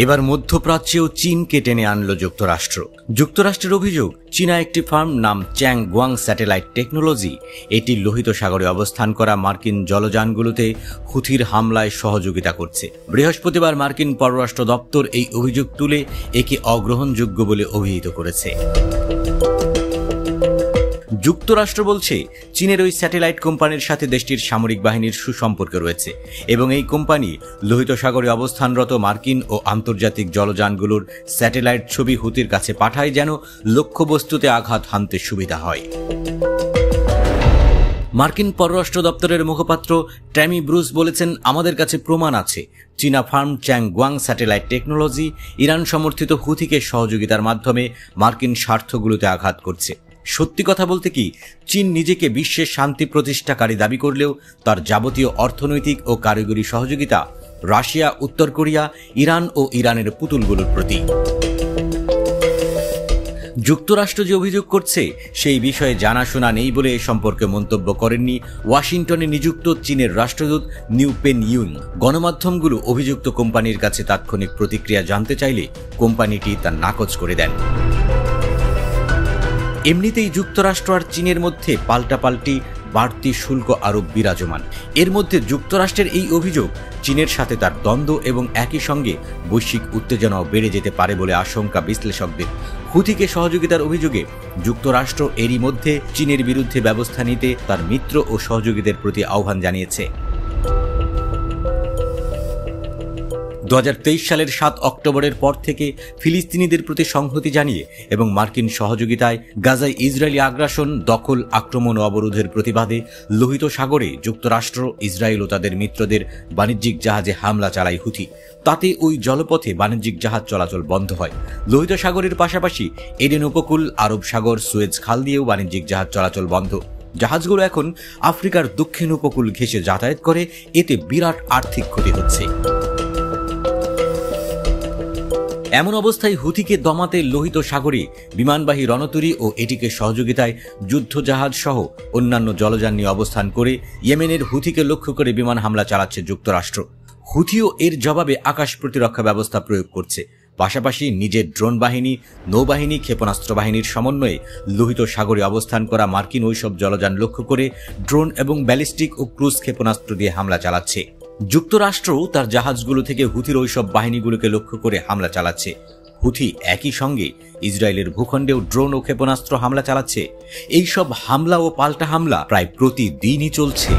এবার মধ্যপ্রাচ্যেও চীনকে টেনে আনল যুক্তরাষ্ট্র। যুক্তরাষ্ট্রের অভিযোগ, চীনা একটি ফার্ম নাম চ্যাংগুয়াং স্যাটেলাইট টেকনোলজি এটি লোহিত সাগরে অবস্থান করা মার্কিন জলযানগুলোতে হুথির হামলায় সহযোগিতা করছে। বৃহস্পতিবার মার্কিন পররাষ্ট্র দপ্তর এই অভিযোগ তুলে একে অগ্রহণযোগ্য বলে অভিহিত করেছে। যুক্তরাষ্ট্র বলছে, চীনের ওই স্যাটেলাইট কোম্পানির সাথে দেশটির সামরিক বাহিনীর সুসম্পর্ক রয়েছে এবং এই কোম্পানি লোহিত সাগরে অবস্থানরত মার্কিন ও আন্তর্জাতিক জলযানগুলোর স্যাটেলাইট ছবি হুথির কাছে পাঠায় যেন লক্ষ্যবস্তুতে আঘাত হানতে সুবিধা হয়। মার্কিন পররাষ্ট্র দপ্তরের মুখপাত্র ট্যামি ব্রুস বলেছেন, আমাদের কাছে প্রমাণ আছে চীনা ফার্ম চ্যাংগুয়াং স্যাটেলাইট টেকনোলজি ইরান সমর্থিত হুথিকে সহযোগিতার মাধ্যমে মার্কিন স্বার্থগুলোতে আঘাত করছে। সত্যি কথা বলতে কি, চীন নিজেকে বিশ্বের শান্তি প্রতিষ্ঠাকারী দাবি করলেও তার যাবতীয় অর্থনৈতিক ও কারিগরি সহযোগিতা রাশিয়া, উত্তর কোরিয়া, ইরান ও ইরানের পুতুলগুলোর প্রতি। যুক্তরাষ্ট্র যে অভিযোগ করছে সেই বিষয়ে জানাশোনা নেই বলে এ সম্পর্কে মন্তব্য করেননি ওয়াশিংটনে নিযুক্ত চীনের রাষ্ট্রদূত নিউ পেন ইউন। গণমাধ্যমগুলো অভিযুক্ত কোম্পানির কাছে তাৎক্ষণিক প্রতিক্রিয়া জানতে চাইলে কোম্পানিটি তা নাকচ করে দেন। এমনিতেই যুক্তরাষ্ট্র আর চীনের মধ্যে পাল্টাপাল্টি বাড়তি শুল্ক আরোপ বিরাজমান। এর মধ্যে যুক্তরাষ্ট্রের এই অভিযোগ চীনের সাথে তার দ্বন্দ্ব এবং একই সঙ্গে বৈশ্বিক উত্তেজনাও বেড়ে যেতে পারে বলে আশঙ্কা বিশ্লেষকদের। হুথিকে সহযোগিতার অভিযোগে যুক্তরাষ্ট্র এরই মধ্যে চীনের বিরুদ্ধে ব্যবস্থা নিতে তার মিত্র ও সহযোগীদের প্রতি আহ্বান জানিয়েছে। 2023 সালের 7 অক্টোবরের পর থেকে ফিলিস্তিনিদের প্রতি সংহতি জানিয়ে এবং মার্কিন সহযোগিতায় গাজায় ইসরায়েলি আগ্রাসন, দখল, আক্রমণ ও অবরোধের প্রতিবাদে লোহিত সাগরে যুক্তরাষ্ট্র, ইসরায়েল ও তাদের মিত্রদের বাণিজ্যিক জাহাজে হামলা চালায় হুথি। তাতে ওই জলপথে বাণিজ্যিক জাহাজ চলাচল বন্ধ হয়। লোহিত সাগরের পাশাপাশি এডেন উপকূল, আরব সাগর, সুয়েজ খাল দিয়েও বাণিজ্যিক জাহাজ চলাচল বন্ধ। জাহাজগুলো এখন আফ্রিকার দক্ষিণ উপকূল ঘেঁষে যাতায়াত করে, এতে বিরাট আর্থিক ক্ষতি হচ্ছে। এমন অবস্থায় হুথিকে দমাতে লোহিত সাগরে বিমানবাহী রণতরী ও এটিকে সহযোগিতায় যুদ্ধজাহাজ সহ অন্যান্য জলযান নিয়ে অবস্থান করে ইয়েমেনের হুথিকে লক্ষ্য করে বিমান হামলা চালাচ্ছে যুক্তরাষ্ট্র। হুথিও এর জবাবে আকাশ প্রতিরক্ষা ব্যবস্থা প্রয়োগ করছে। পাশাপাশি নিজের ড্রোন বাহিনী, নৌবাহিনী, ক্ষেপণাস্ত্র বাহিনীর সমন্বয়ে লোহিত সাগরে অবস্থান করা মার্কিন ওইসব জলযান লক্ষ্য করে ড্রোন এবং ব্যালিস্টিক ও ক্রুজ ক্ষেপণাস্ত্র দিয়ে হামলা চালাচ্ছে। যুক্তরাষ্ট্রও তার জাহাজগুলো থেকে হুথির ওইসব বাহিনীগুলোকে লক্ষ্য করে হামলা চালাচ্ছে। হুথি একই সঙ্গে ইসরায়েলের ভূখণ্ডেও ড্রোন ও ক্ষেপণাস্ত্র হামলা চালাচ্ছে। এইসব হামলা ও পাল্টা হামলা প্রায় প্রতিদিনই চলছে।